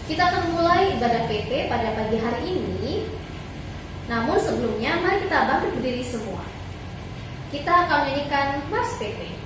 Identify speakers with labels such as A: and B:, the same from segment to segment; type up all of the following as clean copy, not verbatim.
A: Kita akan mulai ibadah PT pada pagi hari ini. Namun sebelumnya, mari kita bangkit berdiri semua. Kita akan menyanyikan Mars PT.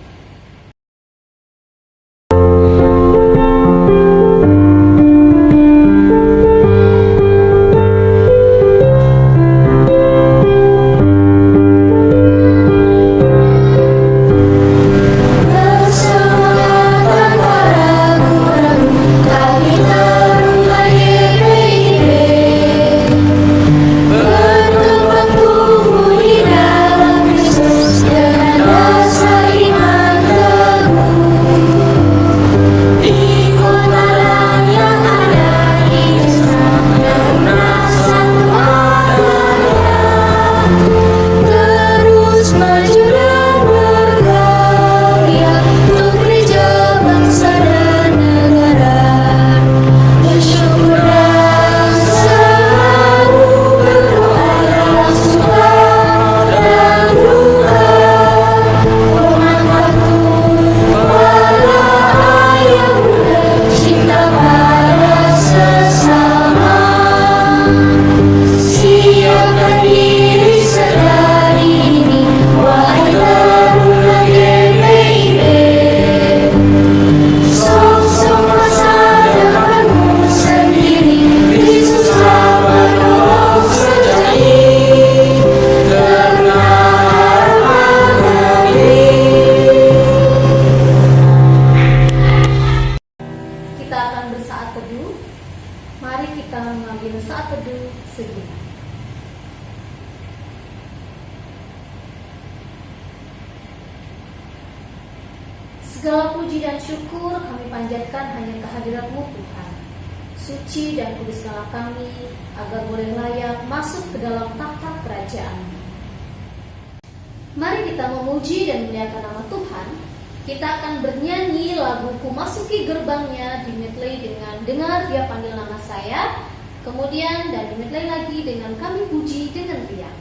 A: Mari kita mengambil saat teduh sejenak. Segala puji dan syukur kami panjatkan hanya kehadirat-Mu Tuhan. Suci dan kuduskanlah kami agar boleh layak masuk ke dalam tahta kerajaan-Mu. Mari kita memuji dan memuliakan nama Tuhan. Kita akan bernyanyi lagu Ku Masuki Gerbangnya, dimedley dengan Dengar Dia Panggil Nama Saya, kemudian dan dimedley lagi dengan Kami Puji dengan Riang.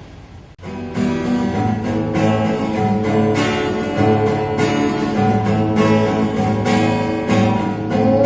B: Oh,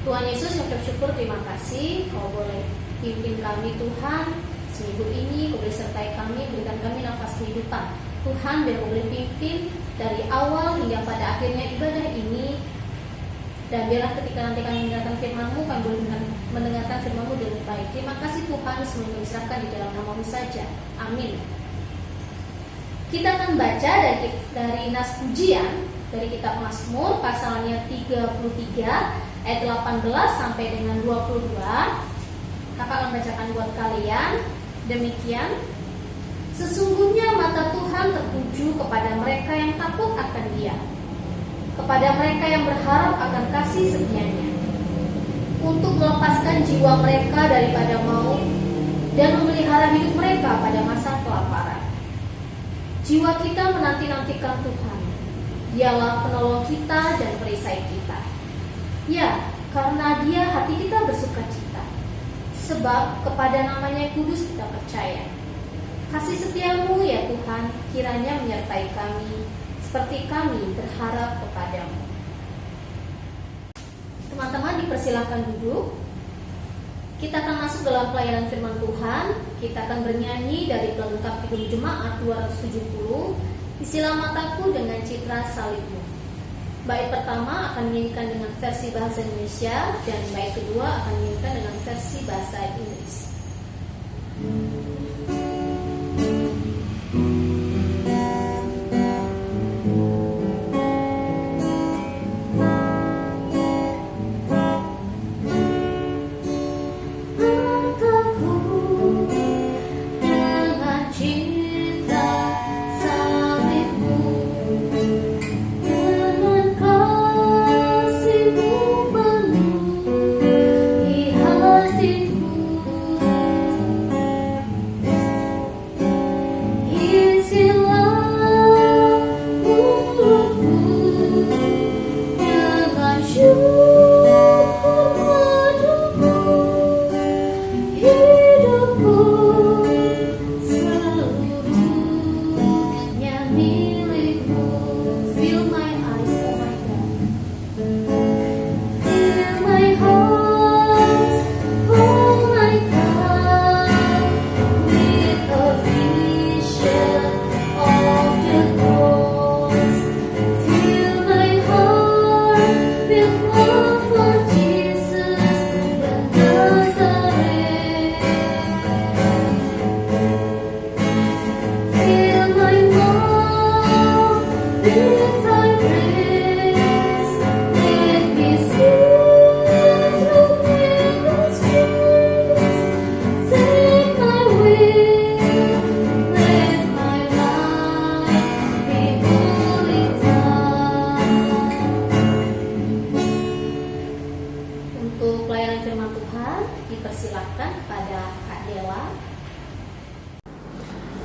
A: Tuhan Yesus, kami bersyukur, terima kasih Kau boleh pimpin kami Tuhan seminggu ini. Kau boleh sertai kami, berikan kami nafas kehidupan Tuhan, biar Kau boleh pimpin dari awal hingga pada akhirnya ibadah ini. Dan biarlah ketika nanti kami mendengarkan firman-Mu, kami boleh mendengarkan firman-Mu dengan baik. Terima kasih Tuhan, semua kami serahkan di dalam nama-Mu saja. Amin. Kita akan baca dari nas pujian dari kitab Mazmur pasalnya 33 ayat 18 sampai dengan 22. Kakak akan bacakan buat kalian. Demikian, sesungguhnya mata Tuhan tertuju kepada mereka yang takut akan Dia, kepada mereka yang berharap akan kasih setia-Nya, untuk melepaskan jiwa mereka daripada maut dan memelihara hidup mereka pada masa kelaparan. Jiwa kita menanti-nantikan Tuhan. Dialah penolong kita dan perisai kita. Ya, karena Dia hati kita bersukacita, sebab kepada nama-Nya yang kudus kita percaya. Kasih setia-Mu ya Tuhan kiranya menyertai kami, seperti kami berharap kepadamu. Teman-teman dipersilakan duduk. Kita akan masuk dalam pelayanan firman Tuhan. Kita akan bernyanyi dari pelengkap Kidung Jemaat 270, Isilah Mataku dengan Citra Salibmu. Bait pertama akan dinyanyikan dengan versi bahasa Indonesia, dan bait kedua akan dinyanyikan dengan versi bahasa Inggris.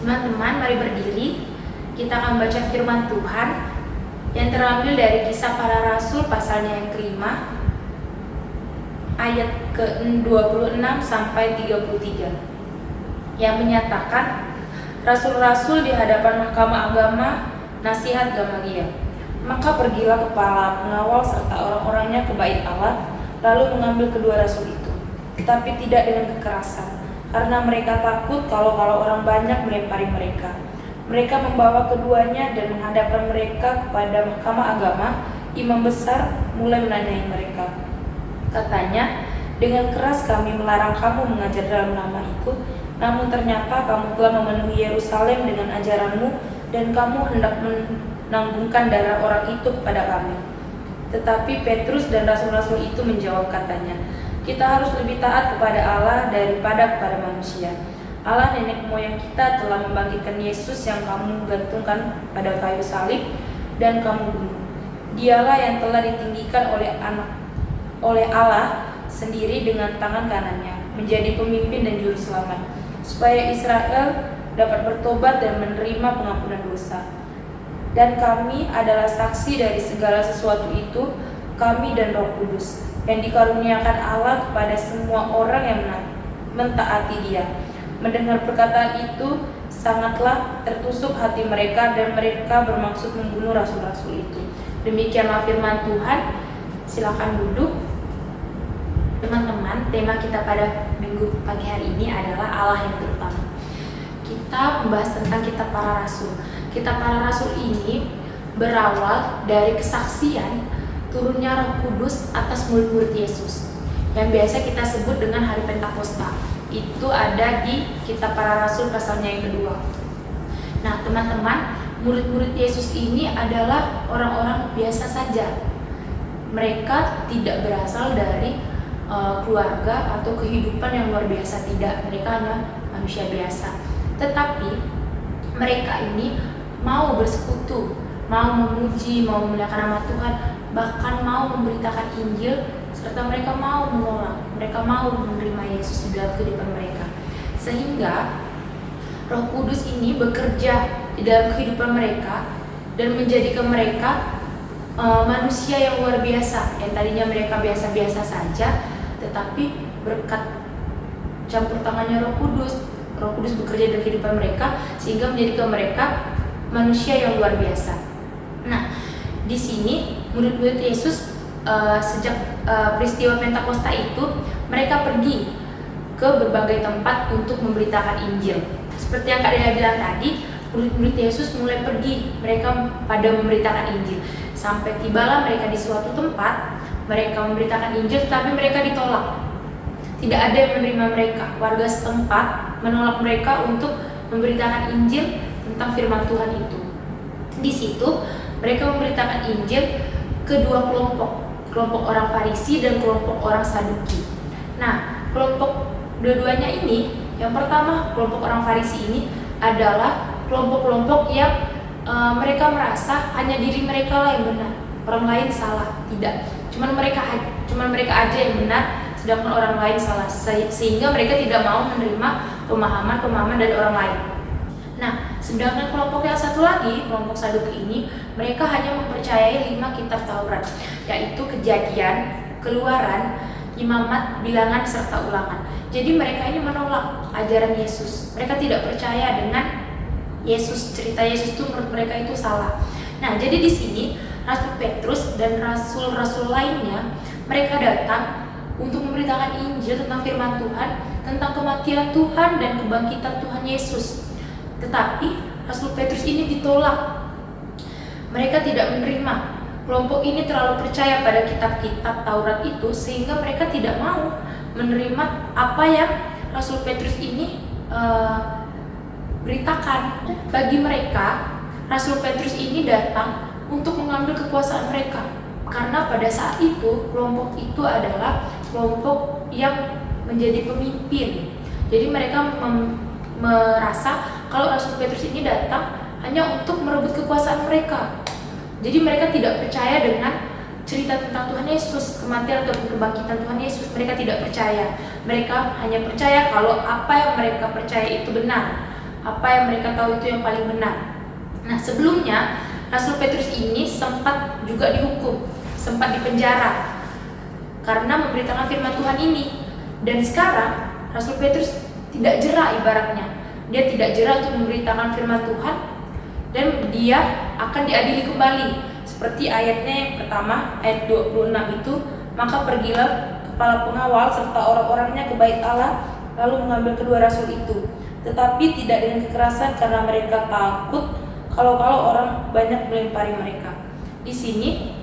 B: Teman-teman, mari berdiri. Kita akan baca firman Tuhan yang terambil dari Kisah Para Rasul pasalnya yang kelima, ayat ke-26 sampai 33, yang menyatakan, Rasul-rasul di hadapan mahkamah agama, nasihat Gamaliel. Maka pergilah kepala pengawal serta orang-orangnya ke bait Allah, lalu mengambil kedua rasul itu, tetapi tidak dengan kekerasan, karena mereka takut kalau orang banyak melempari mereka. Mereka membawa keduanya dan menghadapkan mereka kepada mahkamah agama. Imam besar mulai menanyai mereka. Katanya, dengan keras kami melarang kamu mengajar dalam nama itu, namun ternyata kamu telah memenuhi Yerusalem dengan ajaranmu, dan kamu hendak menanggungkan darah orang itu kepada kami. Tetapi Petrus dan rasul-rasul itu menjawab, katanya, kita harus lebih taat kepada Allah daripada kepada manusia. Allah nenek moyang kita telah membangkitkan Yesus yang kamu gantungkan pada kayu salib dan kamu bunuh. Dialah yang telah ditinggikan oleh Allah sendiri dengan tangan kanannya, menjadi pemimpin dan juru selamat, supaya Israel dapat bertobat dan menerima pengampunan dosa. Dan kami adalah saksi dari segala sesuatu itu, kami dan Roh Kudus, yang dikaruniakan Allah kepada semua orang yang mentaati Dia. Mendengar perkataan itu, sangatlah tertusuk hati mereka, dan mereka bermaksud membunuh rasul-rasul itu. Demikianlah firman Tuhan. Silakan duduk. Teman-teman, tema kita pada minggu pagi hari ini adalah Allah yang terutama. Kita membahas tentang kitab para rasul. Kitab para rasul ini berawal dari kesaksian turunnya Roh Kudus atas murid-murid Yesus yang biasa kita sebut dengan hari Pentakosta. Itu ada di kitab para rasul pasalnya yang kedua. Nah, teman-teman, murid-murid Yesus ini adalah orang-orang biasa saja. Mereka tidak berasal dari keluarga atau kehidupan yang luar biasa, tidak. Mereka hanya manusia biasa. Tetapi mereka ini mau bersekutu, mau memuji, mau memuliakan nama Tuhan, bahkan mau memberitakan Injil, serta mereka mau menolak, mereka mau menerima Yesus di dalam kehidupan mereka. Sehingga Roh Kudus ini bekerja di dalam kehidupan mereka dan menjadikan mereka manusia yang luar biasa. Yang tadinya mereka biasa-biasa saja, tetapi berkat campur tangannya Roh Kudus bekerja dalam kehidupan mereka sehingga menjadikan mereka manusia yang luar biasa. Nah, di sini murid-murid Yesus sejak peristiwa Pentakosta itu mereka pergi ke berbagai tempat untuk memberitakan Injil. Seperti yang Kak Dea bilang tadi, murid-murid Yesus mulai pergi, mereka pada memberitakan Injil. Sampai tibalah mereka di suatu tempat, mereka memberitakan Injil, tapi mereka ditolak. Tidak ada yang menerima mereka. Warga setempat menolak mereka untuk memberitakan Injil tentang firman Tuhan itu. Di situ mereka memberitakan Injil ke dua kelompok orang Farisi dan kelompok orang Saduki. Nah, kelompok dua-duanya ini, yang pertama kelompok orang Farisi ini adalah kelompok-kelompok yang mereka merasa hanya diri mereka lah yang benar, orang lain salah. Tidak, cuman mereka aja yang benar, sedangkan orang lain salah, sehingga mereka tidak mau menerima pemahaman dari orang lain. Nah, sedangkan kelompok yang satu lagi, kelompok Saduki ini, mereka hanya mempercayai 5 kitab Taurat, yaitu Kejadian, Keluaran, Imamat, Bilangan, serta Ulangan. Jadi mereka ini menolak ajaran Yesus. Mereka tidak percaya dengan Yesus, cerita Yesus itu menurut mereka itu salah. Nah, jadi di sini Rasul Petrus dan rasul-rasul lainnya, mereka datang untuk memberitakan Injil tentang firman Tuhan, tentang kematian Tuhan dan kebangkitan Tuhan Yesus. Tetapi Rasul Petrus ini ditolak. Mereka tidak menerima. Kelompok ini terlalu percaya pada kitab-kitab Taurat itu sehingga mereka tidak mau menerima apa yang Rasul Petrus ini beritakan. Bagi mereka, Rasul Petrus ini datang untuk mengambil kekuasaan mereka. Karena pada saat itu, kelompok itu adalah kelompok yang menjadi pemimpin. Jadi mereka merasa kalau Rasul Petrus ini datang hanya untuk merebut kekuasaan mereka. Jadi mereka tidak percaya dengan cerita tentang Tuhan Yesus, kematian atau kebangkitan Tuhan Yesus. Mereka tidak percaya. Mereka hanya percaya kalau apa yang mereka percaya itu benar, apa yang mereka tahu itu yang paling benar. Nah, sebelumnya Rasul Petrus ini sempat juga dihukum, sempat dipenjara karena memberitakan firman Tuhan ini. Dan sekarang Rasul Petrus tidak jera ibaratnya. Dia tidak jera untuk memberitakan firman Tuhan dan dia akan diadili kembali. Seperti ayatnya yang pertama, ayat 26 itu, maka pergilah kepala pengawal serta orang-orangnya ke bait Allah lalu mengambil kedua rasul itu. Tetapi tidak dengan kekerasan karena mereka takut kalau orang banyak melempari mereka. Di sini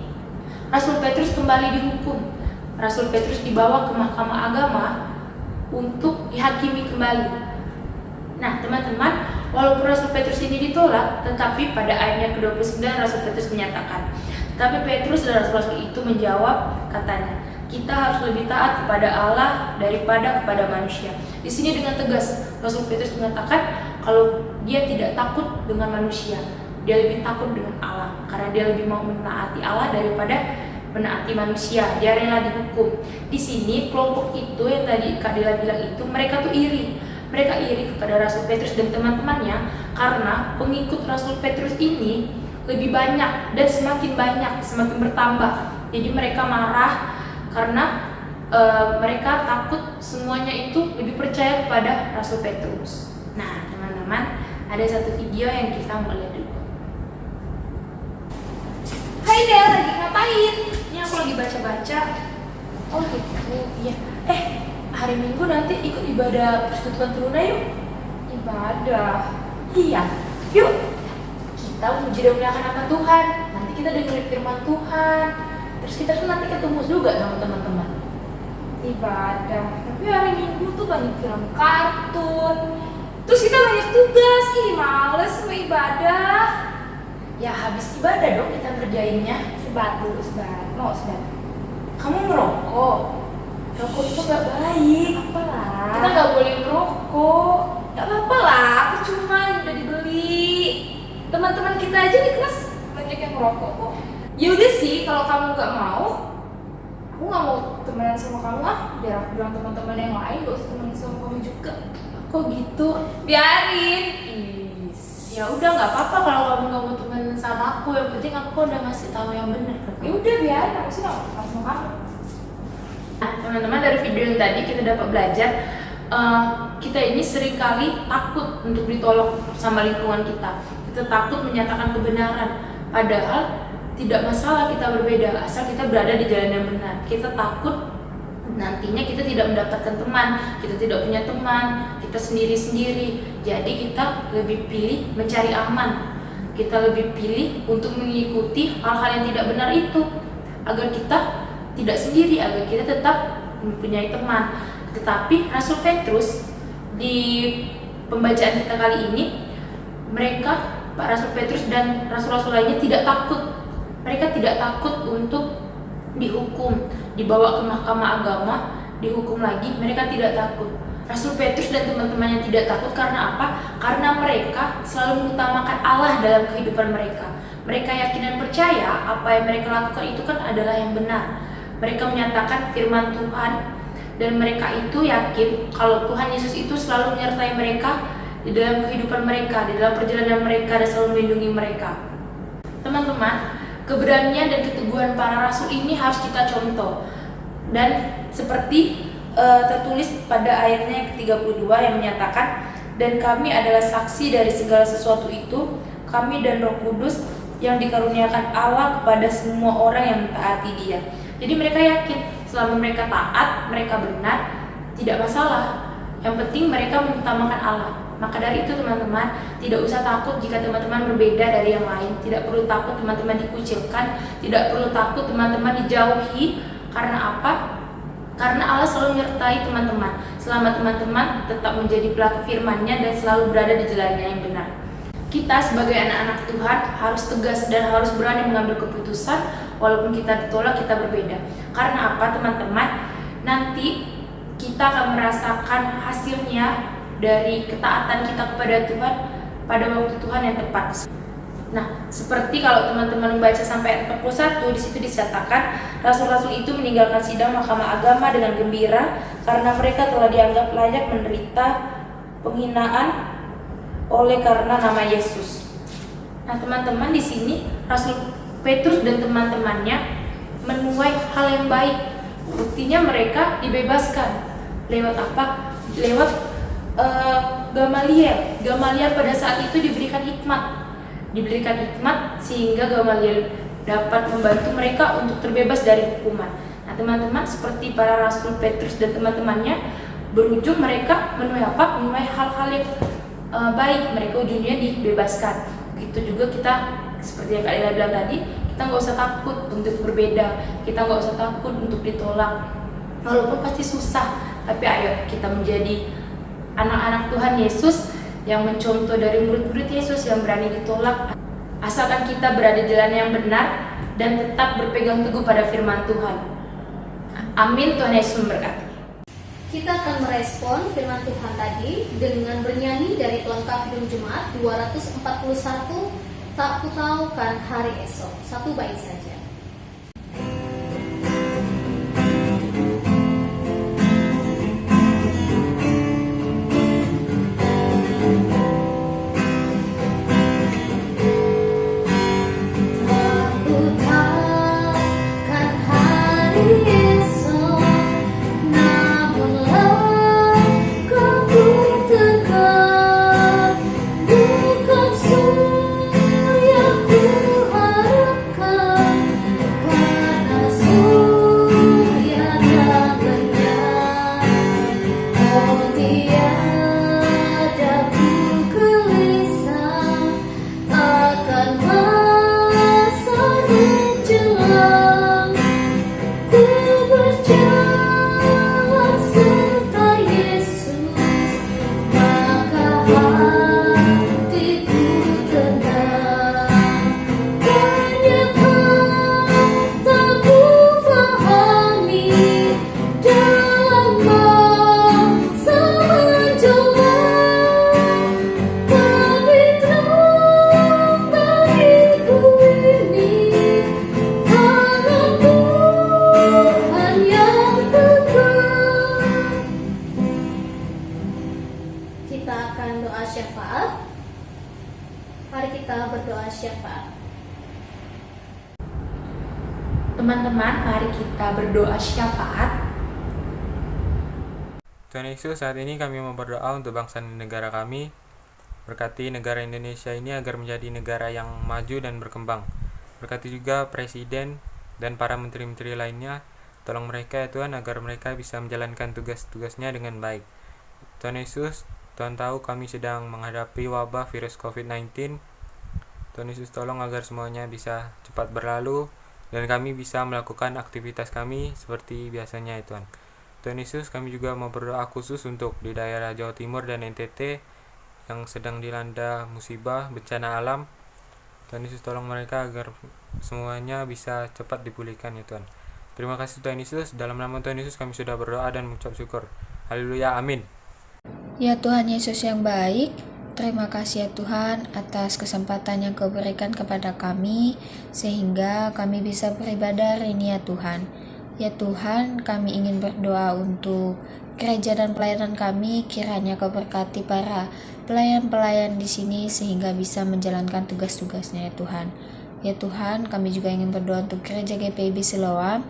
B: Rasul Petrus kembali dihukum. Rasul Petrus dibawa ke mahkamah agama untuk dihakimi kembali. Nah, teman-teman, walaupun Rasul Petrus ini ditolak, tetapi pada ayatnya ke-29 Rasul Petrus menyatakan, tapi Petrus dan rasul-rasul itu menjawab, katanya, kita harus lebih taat kepada Allah daripada kepada manusia. Di sini dengan tegas Rasul Petrus mengatakan kalau dia tidak takut dengan manusia, dia lebih takut dengan Allah, karena dia lebih mau menaati Allah daripada menaati manusia. Dia rela dihukum. Di sini kelompok itu yang tadi Kak Dela bilang itu, mereka tuh iri. Mereka iri kepada Rasul Petrus dan teman-temannya karena pengikut Rasul Petrus ini lebih banyak dan semakin banyak, semakin bertambah. Jadi mereka marah karena mereka takut semuanya itu lebih percaya kepada Rasul Petrus. Nah, teman-teman, ada satu video yang kita mau lihat dulu.
A: Hai Del, lagi ngapain?
B: Ini aku lagi baca-baca Oh gitu, iya. Hari Minggu nanti ikut ibadah persekutuan Teruna yuk. Ibadah. Iya, yuk. Kita memuji dan memuliakan nama Tuhan. Nanti kita dengerin firman Tuhan. Terus kita tuh nanti ketemu juga sama teman-teman. Ibadah. Tapi hari Minggu tuh banyak film kartun. Terus kita banyak tugas. Ih, males sama ibadah. Ya habis ibadah dong kita ngerjainnya. Sebat dulu, sebat. Mau sebat. Kamu ngerokok? Rokok itu gak baik. Apalah? Kita gak boleh ngerokok. Gak apa-apa lah, percuma udah dibeli. Teman-teman kita aja di kelas banyak yang ngerokok kok. Ya udah sih, kalau kamu gak mau, aku gak mau temenan sama kamu ah. Biar aku bilang teman-teman yang lain gak usah temenan sama kamu juga. Kok gitu? Biarin. Ya udah nggak apa-apa kalau kamu nggak mau temenan sama aku. Yang penting aku udah ngasih tahu yang benar. Ya udah biarin, aku sih nggak mau sama kamu. Nah, teman-teman, dari video yang tadi kita dapat belajar kita ini seringkali takut untuk ditolak sama lingkungan kita. Kita takut menyatakan kebenaran. Padahal tidak masalah kita berbeda asal kita berada di jalan yang benar. Kita takut nantinya kita tidak mendapatkan teman, kita tidak punya teman, kita sendiri-sendiri. Jadi kita lebih pilih mencari aman. Kita lebih pilih untuk mengikuti hal-hal yang tidak benar itu, agar kita tidak sendiri, agar kita tetap mempunyai teman. Tetapi Rasul Petrus di pembacaan kita kali ini, mereka, Pak Rasul Petrus dan rasul-rasul lainnya tidak takut. Mereka tidak takut untuk dihukum, dibawa ke mahkamah agama, dihukum lagi. Mereka tidak takut. Rasul Petrus dan teman-temannya tidak takut karena apa? Karena mereka selalu mengutamakan Allah dalam kehidupan mereka. Mereka yakin dan percaya apa yang mereka lakukan itu kan adalah yang benar. Mereka menyatakan firman Tuhan dan mereka itu yakin kalau Tuhan Yesus itu selalu menyertai mereka di dalam kehidupan mereka, di dalam perjalanan mereka, dan selalu melindungi mereka. Teman-teman, keberanian dan keteguhan para rasul ini harus kita contoh. Dan seperti tertulis pada ayatnya yang ke-32 yang menyatakan, dan kami adalah saksi dari segala sesuatu itu, kami dan Roh Kudus yang dikaruniakan Allah kepada semua orang yang mentaati Dia. Jadi mereka yakin selama mereka taat, mereka benar, tidak masalah. Yang penting mereka mengutamakan Allah. Maka dari itu teman-teman, tidak usah takut jika teman-teman berbeda dari yang lain. Tidak perlu takut teman-teman dikucilkan, tidak perlu takut teman-teman dijauhi. Karena apa? Karena Allah selalu menyertai teman-teman selama teman-teman tetap menjadi pelaku firman-Nya dan selalu berada di jalannya yang benar. Kita sebagai anak-anak Tuhan harus tegas dan harus berani mengambil keputusan walaupun kita ditolak, kita berbeda. Karena apa teman-teman? Nanti kita akan merasakan hasilnya dari ketaatan kita kepada Tuhan pada waktu Tuhan yang tepat. Nah, seperti kalau teman-teman membaca sampai ayat 41, di situ dinyatakan rasul-rasul itu meninggalkan sidang mahkamah agama dengan gembira karena mereka telah dianggap layak menderita penghinaan oleh karena nama Yesus. Nah, teman-teman, di sini Rasul Petrus dan teman-temannya menuai hal yang baik. Buktinya mereka dibebaskan. Lewat apa? Lewat Gamaliel. Gamaliel pada saat itu diberikan hikmat sehingga Gamaliel dapat membantu mereka untuk terbebas dari hukuman. Nah, teman-teman, seperti para Rasul Petrus dan teman-temannya, berujung mereka menuai apa? Menuai hal-hal yang baik. Mereka ujungnya dibebaskan. Begitu juga kita, seperti yang Kak Lela bilang tadi, kita nggak usah takut untuk berbeda, kita nggak usah takut untuk ditolak, walaupun pasti susah. Tapi ayo kita menjadi anak-anak Tuhan Yesus yang mencontoh dari murid-murid Yesus yang berani ditolak, asalkan kita berada di jalan yang benar dan tetap berpegang teguh pada firman Tuhan. Amin. Tuhan Yesus memberkati.
A: Kita akan merespon firman Tuhan tadi dengan bernyanyi dari pelengkap Hidup Jemaat 241, Tak Ku Tahu Kan Hari Esok. Satu bait saja.
C: Bukan yang ku harapkan.
A: berjalan serta Yesus, maka hatiku tenang. Banyak hal tak ku pahami dalam masa menjelma, tapi terang bagiku ini hanya Tuhan yang tegar. Kita akan doa syafaat. Mari kita berdoa syafaat.
B: Teman-teman, mari kita berdoa syafaat.
C: Tuhan Yesus, saat ini kami mau berdoa untuk bangsa dan negara kami. Berkati negara Indonesia ini agar menjadi negara yang maju dan berkembang. Berkati juga Presiden dan para menteri-menteri lainnya. Tolong mereka ya Tuhan, agar mereka bisa menjalankan tugas-tugasnya dengan baik. Tuhan Yesus, Tuhan tahu kami sedang menghadapi wabah virus COVID-19. Tuhan Yesus, tolong agar semuanya bisa cepat berlalu dan kami bisa melakukan aktivitas kami seperti biasanya ya Tuhan. Tuhan Yesus, kami juga mau berdoa khusus untuk di daerah Jawa Timur dan NTT yang sedang dilanda musibah bencana alam. Tuhan Yesus, tolong mereka agar semuanya bisa cepat dipulihkan ya Tuhan. Terima kasih Tuhan Yesus, dalam nama Tuhan Yesus kami sudah berdoa dan mengucap syukur. Haleluya, amin.
D: Ya Tuhan Yesus yang baik, terima kasih ya Tuhan atas kesempatan yang Kau berikan kepada kami sehingga kami bisa beribadah hari ini ya Tuhan. Ya Tuhan, kami ingin berdoa untuk gereja dan pelayanan kami, kiranya Kau berkati para pelayan-pelayan di sini sehingga bisa menjalankan tugas-tugasnya ya Tuhan. Ya Tuhan, kami juga ingin berdoa untuk gereja GPIB Siloam.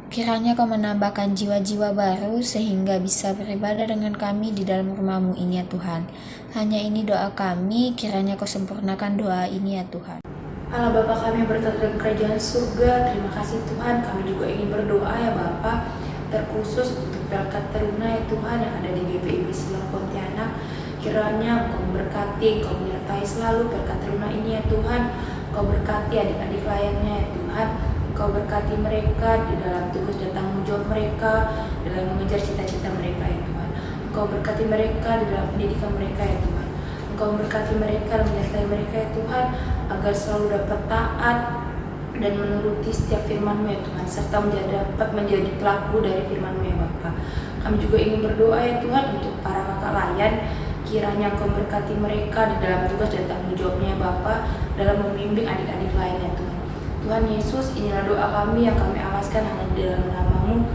D: Kiranya Kau menambahkan jiwa-jiwa baru sehingga bisa beribadah dengan kami di dalam rumah-Mu ini ya Tuhan. Hanya ini doa kami, kiranya Kau sempurnakan doa ini ya Tuhan.
B: Allah Bapa kami yang berada dalam kerajaan surga, terima kasih Tuhan. Kami juga ingin berdoa ya Bapa, terkhusus untuk berkat teruna ya Tuhan yang ada di GPIB Siloam Pontianak. Kiranya Kau memberkati, Kau menyertai selalu berkat teruna ini ya Tuhan. Kau berkati adik-adik layannya ya Tuhan. Kau berkati mereka di dalam tugas dan tanggung jawab mereka, dalam mengejar cita-cita mereka ya Tuhan. Kau berkati mereka di dalam pendidikan mereka ya Tuhan. Engkau memberkati mereka dan menyertai mereka ya Tuhan, agar selalu dapat taat dan menuruti setiap firman-Mu ya Tuhan, serta dapat menjadi pelaku dari firman-Mu ya Bapa. Kami juga ingin berdoa ya Tuhan untuk para kakak layan, kiranya Engkau memberkati mereka di dalam tugas dan tanggung jawabnya ya Bapa, dalam membimbing adik-adik lain ya Tuhan. Tuhan Yesus, inilah doa kami yang kami alaskan hanya di dalam nama-Mu.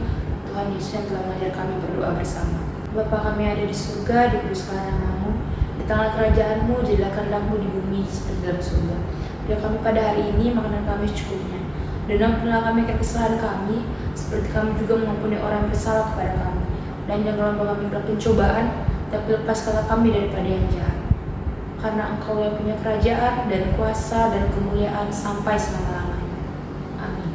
B: Tuhan Yesus yang telah mengajar kami berdoa bersama. Bapa kami ada di surga, dikuduskanlah nama-Mu. Datanglah kerajaan-Mu, jadilah kehendak-Mu di bumi seperti dalam surga. Beri kami pada hari ini makanan kami secukupnya. Dan ampunilah kami akan kesalahan kami, seperti kami juga mengampuni orang yang bersalah kepada kami. Dan janganlah bawa kami ke pencobaan, tapi lepaskanlah kami daripada yang jahat. Karena Engkau yang punya kerajaan dan kuasa dan kemuliaan sampai selama-lamanya. Amin.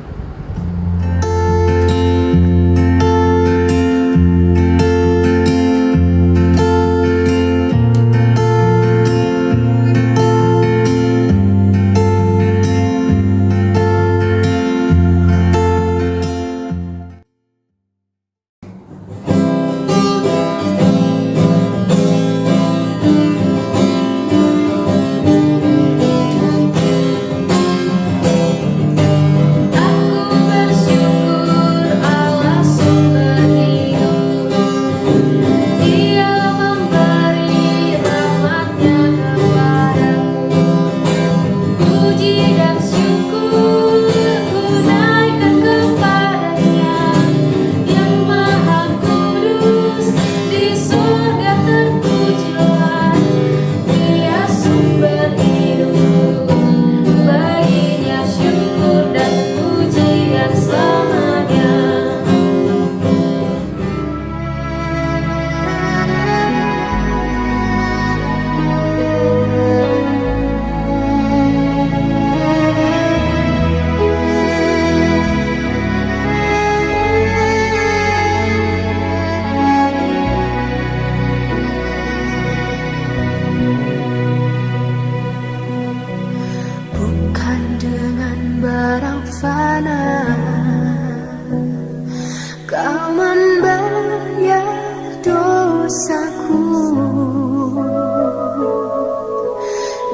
E: Kau membayar dosaku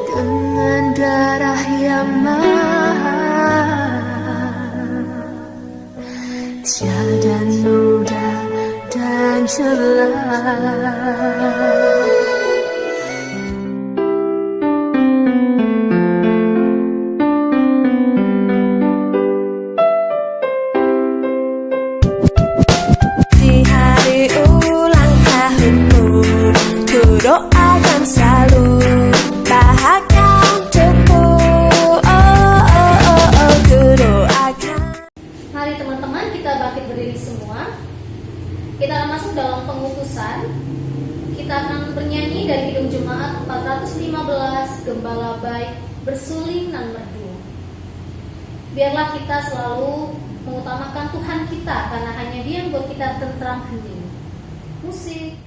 E: dengan darah yang mahal, tiada noda dan celah. Doakan selalu bahagia untukmu. Ku doakan.
A: Mari teman-teman kita bangkit berdiri semua. Kita akan masuk dalam pengukusan. Kita akan bernyanyi dari Kidung Jemaat 415 Gembala Baik Bersuling nan Merdu. Biarlah kita selalu mengutamakan Tuhan kita, karena hanya Dia yang buat kita tentram hening. Musik.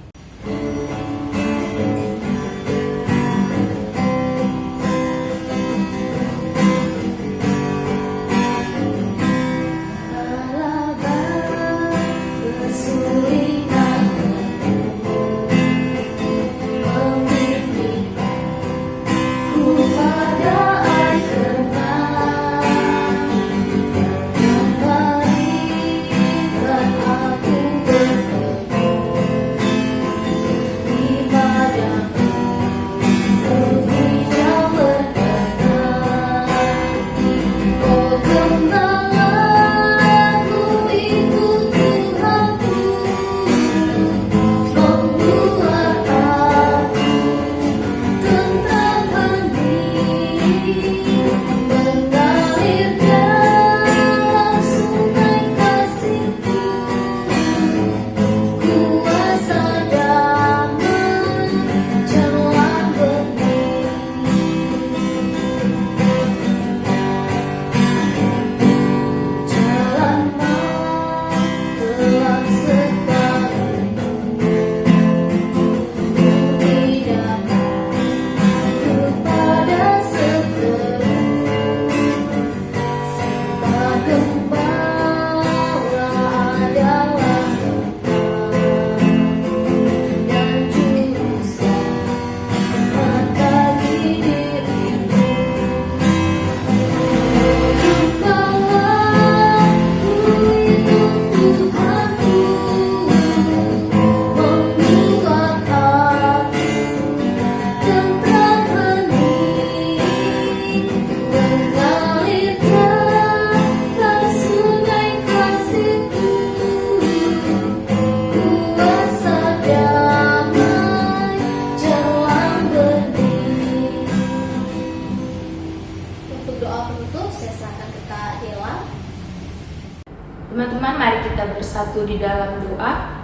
B: Teman-teman, mari kita bersatu di dalam doa.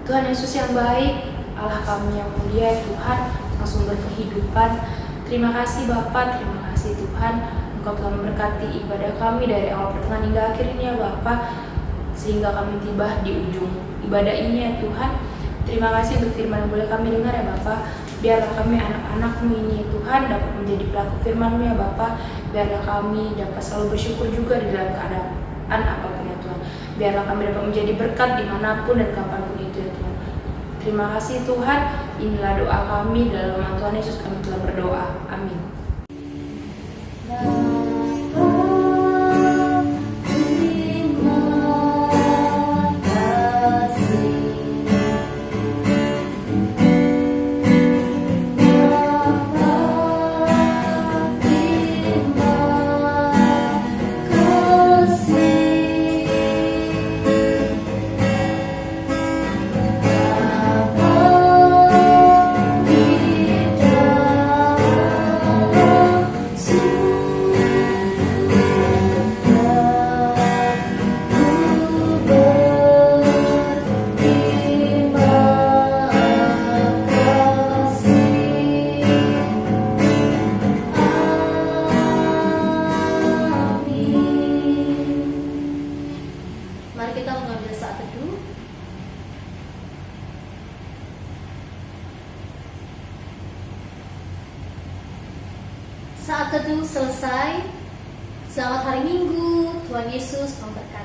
B: Tuhan Yesus yang baik, Allah kami yang mulia, Tuhan, Sang sumber kehidupan. Terima kasih Bapa, terima kasih Tuhan, Engkau telah memberkati ibadah kami dari awal pertengahan hingga akhir ini ya Bapa, sehingga kami tiba di ujung ibadah ini ya Tuhan. Terima kasih untuk firman yang boleh kami dengar ya Bapa. Biarlah kami anak-anak-Mu ini ya Tuhan dapat menjadi pelaku firman-Mu ya Bapa. Biarlah kami dapat selalu bersyukur juga di dalam keadaan apapun ya Tuhan. Biarlah kami dapat menjadi berkat dimanapun dan kapanpun itu ya Tuhan. Terima kasih Tuhan. Inilah doa kami, dalam nama Tuhan Yesus kami telah berdoa. Amin.
A: Saat teduh selesai. Selamat hari Minggu. Tuhan Yesus memberkati.